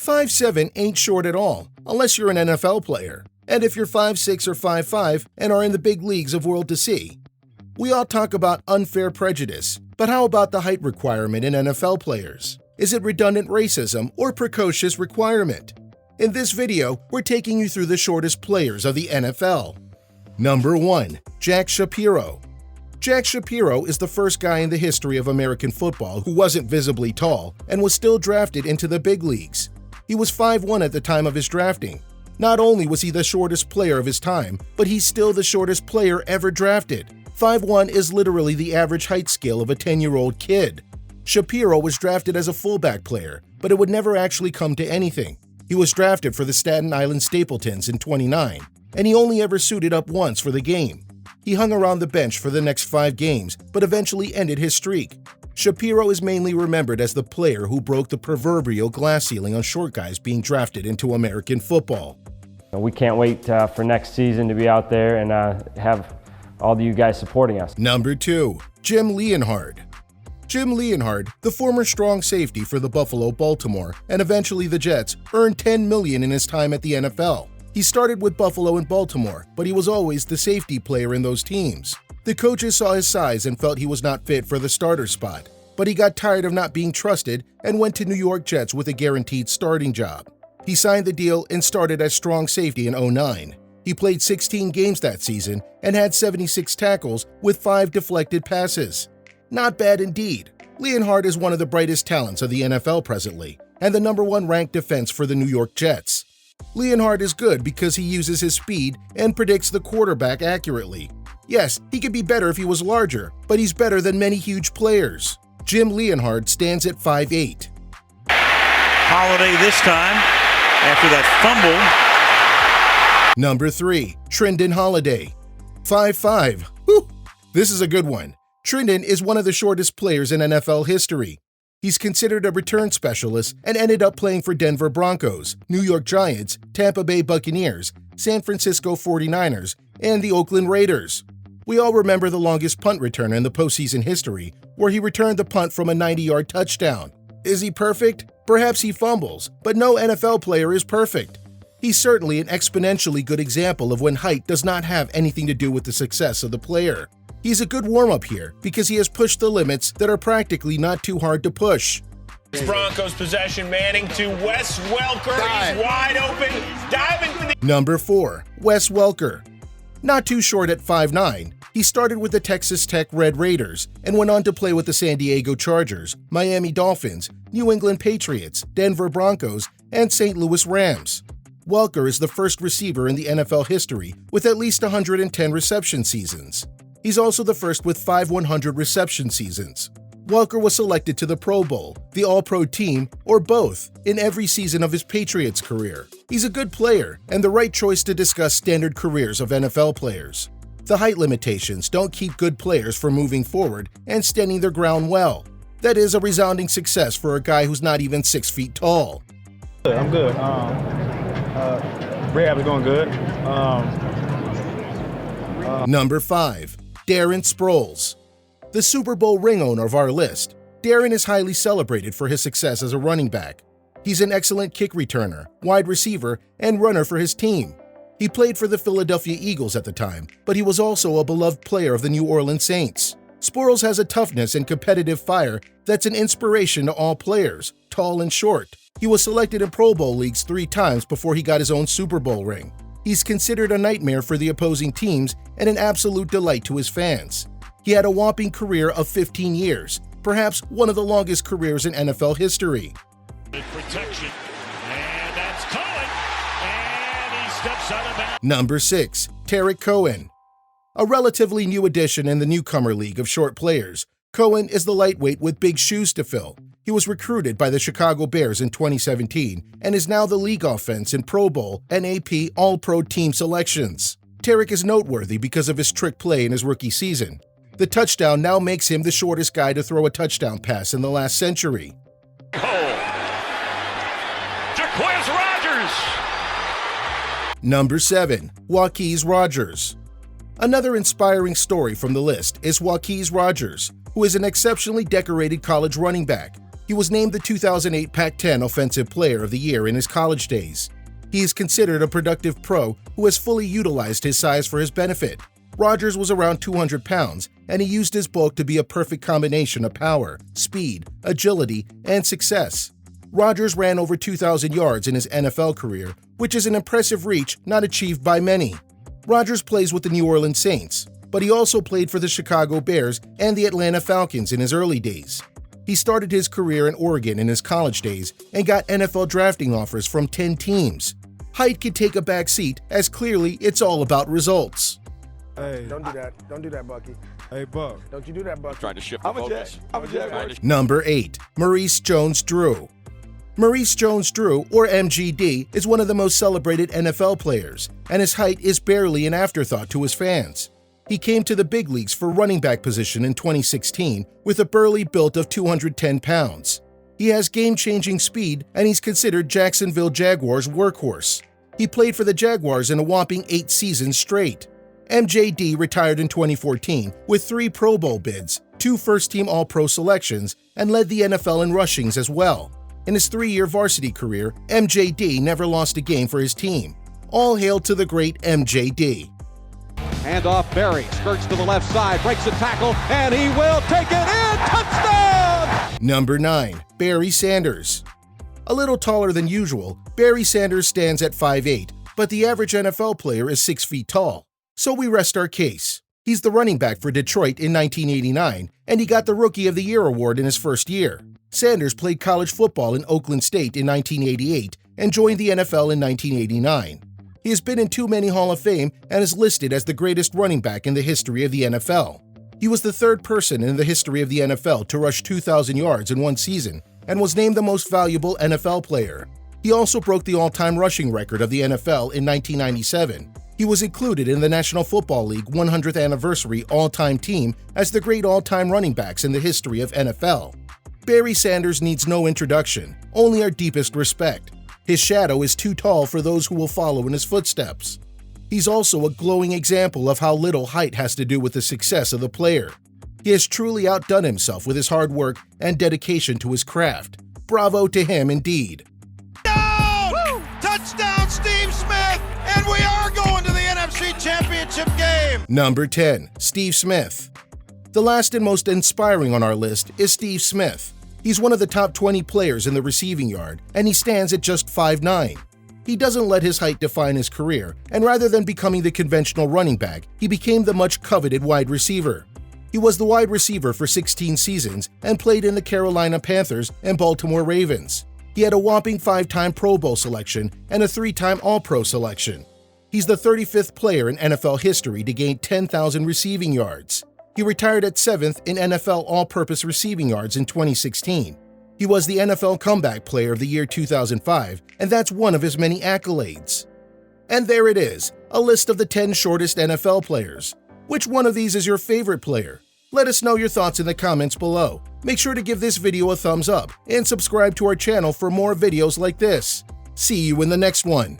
5'7" ain't short at all, unless you're an NFL player. And if you're 5'6" or 5'5" and are in the big leagues of World to See. We all talk about unfair prejudice, but how about the height requirement in NFL players? Is it redundant racism or precocious requirement? In this video, we're taking you through the shortest players of the NFL. Number 1. Jack Shapiro. Jack Shapiro is the first guy in the history of American football who wasn't visibly tall and was still drafted into the big leagues. He was 5'1" at the time of his drafting. Not only was he the shortest player of his time, but he's still the shortest player ever drafted. 5'1" is literally the average height scale of a 10-year-old kid. Shapiro was drafted as a fullback player, but it would never actually come to anything. He was drafted for the Staten Island Stapletons in '29, and he only ever suited up once for the game. He hung around the bench for the next 5 games, but eventually ended his streak. Shapiro is mainly remembered as the player who broke the proverbial glass ceiling on short guys being drafted into American football. We can't wait for next season to be out there and have all of you guys supporting us. Number 2. Jim Leonard. Jim Leonard, the former strong safety for the Buffalo, Baltimore, and eventually the Jets, earned $10 million in his time at the NFL. He started with Buffalo and Baltimore, but he was always the safety player in those teams. The coaches saw his size and felt he was not fit for the starter spot, but he got tired of not being trusted and went to New York Jets with a guaranteed starting job. He signed the deal and started as strong safety in '09. He played 16 games that season and had 76 tackles with 5 deflected passes. Not bad indeed. Leonard is one of the brightest talents of the NFL presently, and the number 1 ranked defense for the New York Jets. Leonard is good because he uses his speed and predicts the quarterback accurately. Yes, he could be better if he was larger, but he's better than many huge players. Jim Leonard stands at 5'8". Holiday this time, after that fumble. Number 3. Trendin Holiday. 5'5". Whew! This is a good one. Trendin is one of the shortest players in NFL history. He's considered a return specialist and ended up playing for Denver Broncos, New York Giants, Tampa Bay Buccaneers, San Francisco 49ers, and the Oakland Raiders. We all remember the longest punt returner in the postseason history, where he returned the punt from a 90-yard touchdown. Is he perfect? Perhaps he fumbles, but no NFL player is perfect. He's certainly an exponentially good example of when height does not have anything to do with the success of the player. He's a good warm-up here because he has pushed the limits that are practically not too hard to push. Broncos possession, Manning to Wes Welker. He's wide open, diving for the... Number 4. Wes Welker. Not too short at 5'9", he started with the Texas Tech Red Raiders and went on to play with the San Diego Chargers, Miami Dolphins, New England Patriots, Denver Broncos, and St. Louis Rams. Welker is the first receiver in the NFL history with at least 110 reception seasons. He's also the first with 5 100 reception seasons. Welker was selected to the Pro Bowl, the All-Pro team, or both, in every season of his Patriots career. He's a good player and the right choice to discuss standard careers of NFL players. The height limitations don't keep good players from moving forward and standing their ground well. That is a resounding success for a guy who's not even 6 feet tall. I'm good. Rehab is going good. Number 5. Darren Sproles. The Super Bowl ring owner of our list, Darren is highly celebrated for his success as a running back. He's an excellent kick returner, wide receiver, and runner for his team. He played for the Philadelphia Eagles at the time, but he was also a beloved player of the New Orleans Saints. Sproles has a toughness and competitive fire that's an inspiration to all players, tall and short. He was selected in Pro Bowl leagues 3 times before he got his own Super Bowl ring. He's considered a nightmare for the opposing teams and an absolute delight to his fans. He had a whopping career of 15 years, perhaps one of the longest careers in NFL history. Protection, and that's Cohen, and he steps out of bounds. Number 6. Tarik Cohen. A relatively new addition in the newcomer league of short players, Cohen is the lightweight with big shoes to fill. He was recruited by the Chicago Bears in 2017 and is now the league offense in Pro Bowl and AP All-Pro team selections. Tarik is noteworthy because of his trick play in his rookie season. The touchdown now makes him the shortest guy to throw a touchdown pass in the last century. Jaquez Rogers. Number 7. Jaquez Rogers. Another inspiring story from the list is Jaquez Rogers, who is an exceptionally decorated college running back. He He was named the 2008 Pac-10 Offensive Player of the Year in his college days. He is considered a productive pro who has fully utilized his size for his benefit. Rogers was around 200 pounds, and he used his bulk to be a perfect combination of power, speed, agility, and success. Rogers ran over 2,000 yards in his NFL career, which is an impressive reach not achieved by many. Rogers plays with the New Orleans Saints, but he also played for the Chicago Bears and the Atlanta Falcons in his early days. He started his career in Oregon in his college days and got NFL drafting offers from 10 teams. Height could take a back seat, as clearly it's all about results. Hey, don't do that. Don't do that, Bucky. Hey, Buck. Don't you do that, Bucky. Trying to shift the focus. I'm a Jaguar. Number 8. Maurice JonesDrew. Maurice JonesDrew, or MJD, is one of the most celebrated NFL players, and his height is barely an afterthought to his fans. He came to the big leagues for running back position in 2016 with a burly build of 210 pounds. He has game-changing speed, and he's considered Jacksonville Jaguars' workhorse. He played for the Jaguars in a whopping 8 seasons straight. MJD retired in 2014 with 3 Pro Bowl bids, 2 first-team All-Pro selections, and led the NFL in rushings as well. In his 3-year varsity career, MJD never lost a game for his team. All hail to the great MJD. Handoff, Barry skirts to the left side, breaks a tackle, and he will take it in. Touchdown! Number 9. Barry Sanders. A little taller than usual, Barry Sanders stands at 5'8", but the average NFL player is 6 feet tall. So we rest our case. He's the running back for Detroit in 1989, and he got the Rookie of the Year award in his first year. Sanders played college football in Oakland State in 1988 and joined the NFL in 1989. He has been in too many Hall of Fame and is listed as the greatest running back in the history of the NFL. He was the 3rd person in the history of the NFL to rush 2,000 yards in one season and was named the most valuable NFL player. He also broke the all-time rushing record of the NFL in 1997. He was included in the National Football League 100th anniversary all-time team as the great all-time running backs in the history of NFL. Barry Sanders needs no introduction, only our deepest respect. His shadow is too tall for those who will follow in his footsteps. He's also a glowing example of how little height has to do with the success of the player. He has truly outdone himself with his hard work and dedication to his craft. Bravo to him indeed. Touchdown, Steve Smith, and we are going to the NFC Championship game. Number 10. Steve Smith. The last and most inspiring on our list is Steve Smith. He's one of the top 20 players in the receiving yard, and he stands at just 5'9". He doesn't let his height define his career, and rather than becoming the conventional running back, he became the much-coveted wide receiver. He was the wide receiver for 16 seasons and played in the Carolina Panthers and Baltimore Ravens. He had a whopping 5-time Pro Bowl selection and a 3-time All-Pro selection. He's the 35th player in NFL history to gain 10,000 receiving yards. He retired at 7th in NFL all-purpose receiving yards in 2016. He was the NFL Comeback Player of the Year 2005, and that's one of his many accolades. And there it is, a list of the 10 shortest NFL players. Which one of these is your favorite player? Let us know your thoughts in the comments below. Make sure to give this video a thumbs up and subscribe to our channel for more videos like this. See you in the next one.